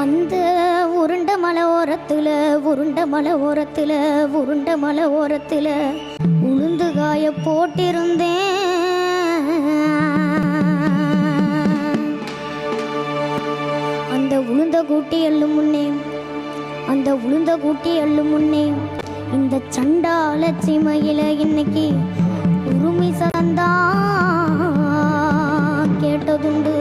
அந்த உருண்ட மலை ஓரத்துல உளுந்து காய போட்டிருந்தேன். அந்த உளுந்த கூட்டி எள்ளு முன்னே இந்த சண்டால சீமையில இன்னைக்கு உருமி சந்தா கேட்டதுண்டு.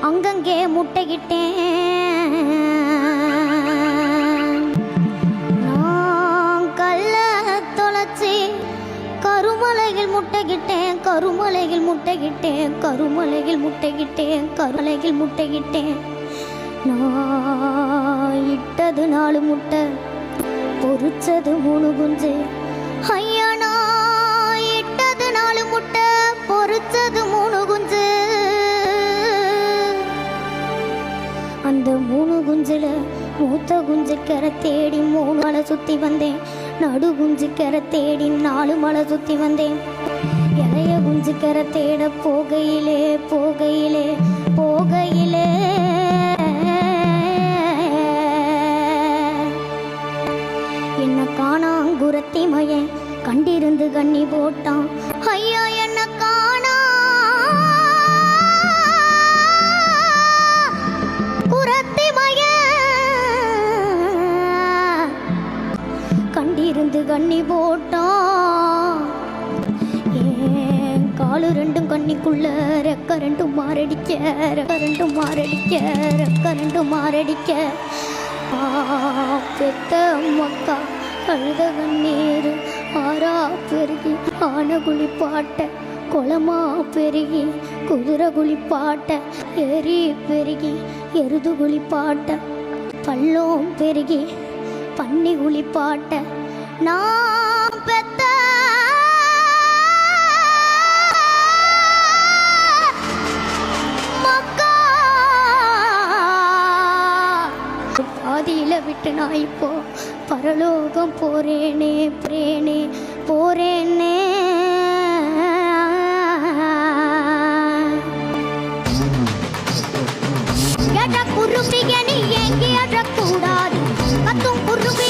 அங்கங்கே முட்டைகிட்டேன் நான் கல்ல தொலைச்சி கருமலையில் முட்டைகிட்டேன். நான் இட்டது 4 முட்டை, பொறிச்சது 3 குஞ்சு. ஐயா நான் இட்டது 4 முட்டை, பொறிச்சது 3 குஞ்சு. அந்த 3 குஞ்சுல மூத்த குஞ்சு கரை தேடி 3 மலை சுத்தி வந்தேன். நடு குஞ்சு கரை தேடி 4 மலை சுத்தி வந்தேன். இளைய குஞ்சு கரை தேட போகையிலே என்ன காணாங்குரத்தி மயன் கண்டிருந்து கண்ணி போட்டான். ஐயா என்ன காணா குரத்தி மயன் கண்டிருந்து கண்ணி போட்டான். ஏன் காலு 2 கண்ணிக்குள்ள ரெக்க 2 மாரடிக்க பெத்த மக்கா கழுத கண்ணீர் ஆறா பெருகி ஆன குளிப்பாட்ட, குளமா பெருகி குதிரை குளிப்பாட்ட, எரி பெருகி எருது குளிப்பாட்ட, பள்ளம் பெருகி பன்னி குளிப்பாட்ட, நான் பெத்த பாதியில விட்டு நான் இப்போ பரலோகம் போறேனே. குருவிக நீ எங்கே அழக்கூடாது, கத்தும் குருவி